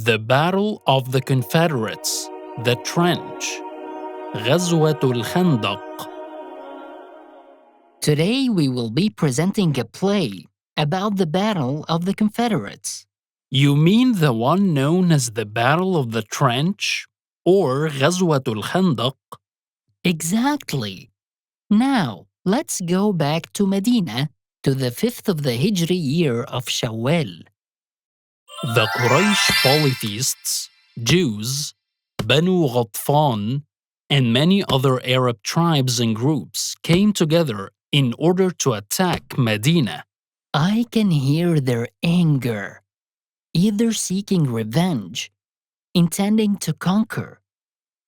The Battle of the Confederates, the Trench, غزوة الخندق. Today we will be presenting a play about the Battle of the Confederates. You mean the one known as the Battle of the Trench or غزوة الخندق? Exactly. Now, let's go back to Medina to the 5th of the Hijri year of Shawwal. The Quraysh polytheists, Jews, Banu Ghatfan, and many other Arab tribes and groups came together in order to attack Medina. I can hear their anger, either seeking revenge, intending to conquer,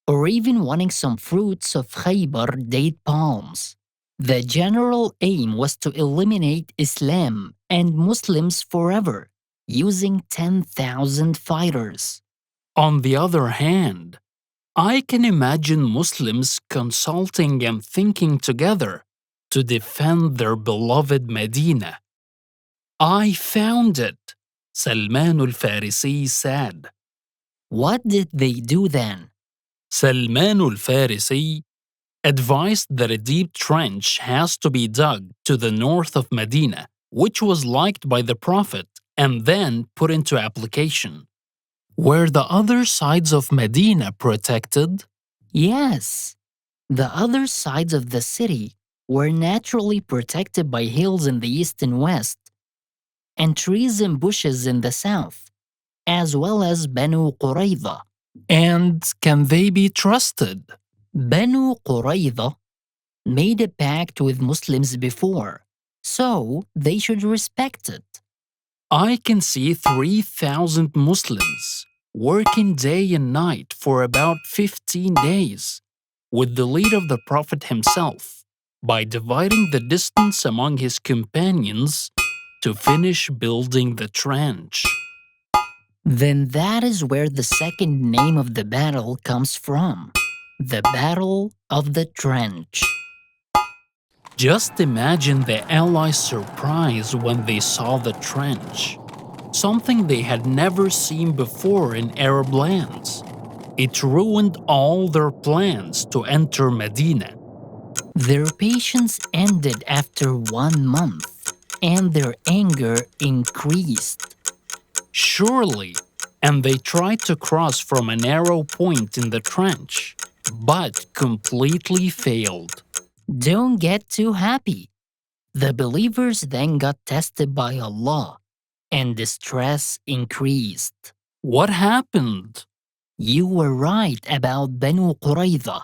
or even wanting some fruits of Khaybar date palms. The general aim was to eliminate Islam and Muslims forever, using 10,000 fighters. On the other hand, I can imagine Muslims consulting and thinking together to defend their beloved Medina. I found it, Salman al-Farisi said. What did they do then? Salman al-Farisi advised that a deep trench has to be dug to the north of Medina, which was liked by the Prophet, and then put into application. Were the other sides of Medina protected? Yes, the other sides of the city were naturally protected by hills in the east and west, and trees and bushes in the south, as well as Banu Qurayza. And can they be trusted? Banu Qurayza made a pact with Muslims before, so they should respect it. I can see 3,000 Muslims working day and night for about 15 days with the lead of the Prophet himself by dividing the distance among his companions to finish building the trench. Then that is where the second name of the battle comes from, the Battle of the Trench. Just imagine the Allies' surprise when they saw the trench, something they had never seen before in Arab lands. It ruined all their plans to enter Medina. Their patience ended after 1 month, and their anger increased. Surely, and they tried to cross from a narrow point in the trench, but completely failed. Don't get too happy. The believers then got tested by Allah, and distress increased. What happened? You were right about Banu Qurayza.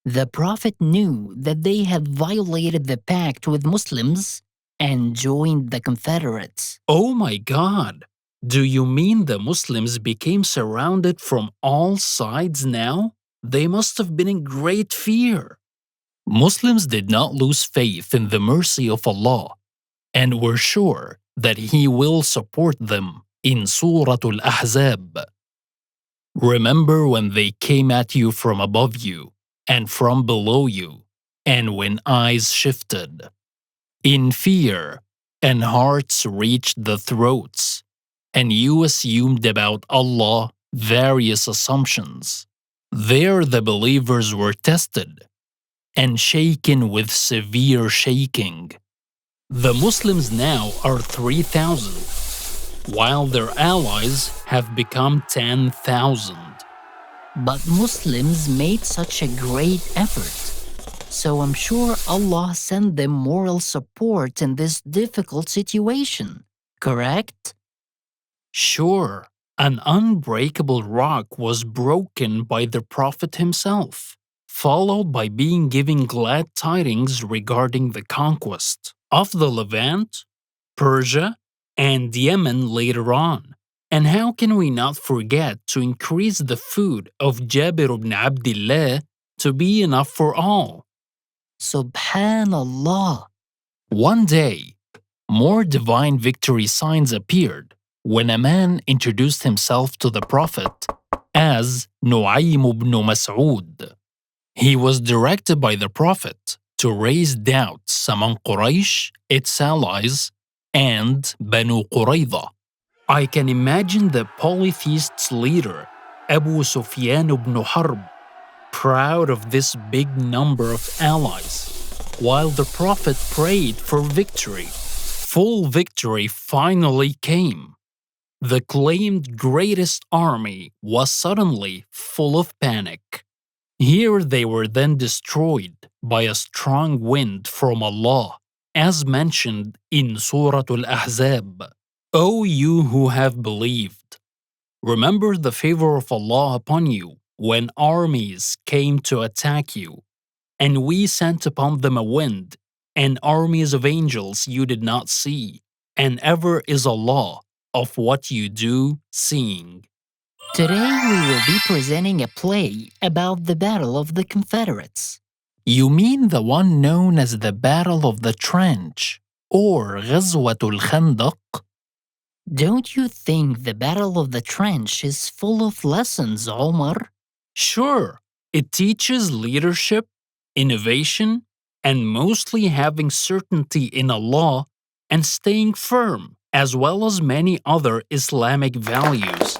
The Prophet knew that they had violated the pact with Muslims and joined the Confederates. Oh my God! Do you mean the Muslims became surrounded from all sides now? They must have been in great fear. Muslims did not lose faith in the mercy of Allah and were sure that He will support them in Surah Al-Ahzab. Remember when they came at you from above you and from below you, and when eyes shifted, in fear, and hearts reached the throats, and you assumed about Allah various assumptions. There the believers were tested and shaken with severe shaking. The Muslims now are 3,000, while their allies have become 10,000. But Muslims made such a great effort, so I'm sure Allah sent them moral support in this difficult situation, correct? Sure, an unbreakable rock was broken by the Prophet himself, followed by being given glad tidings regarding the conquest of the Levant, Persia, and Yemen later on. And how can we not forget to increase the food of Jabir ibn Abdullah to be enough for all? Subhanallah. One day, more divine victory signs appeared when a man introduced himself to the Prophet as Nu'aym ibn Mas'ud. He was directed by the Prophet to raise doubts among Quraysh, its allies, and Banu Qurayza. I can imagine the polytheists' leader, Abu Sufyan ibn Harb, proud of this big number of allies, while the Prophet prayed for victory. Full victory finally came. The claimed greatest army was suddenly full of panic. Here they were then destroyed by a strong wind from Allah, as mentioned in Surah Al-Ahzab. O you who have believed, remember the favor of Allah upon you when armies came to attack you, and we sent upon them a wind and armies of angels you did not see, and ever is Allah of what you do seeing. Today we will be presenting a play about the Battle of the Confederates. You mean the one known as the Battle of the Trench, or غزوة الخندق? Don't you think the Battle of the Trench is full of lessons, Omar? Sure, it teaches leadership, innovation, and mostly having certainty in Allah and staying firm, as well as many other Islamic values.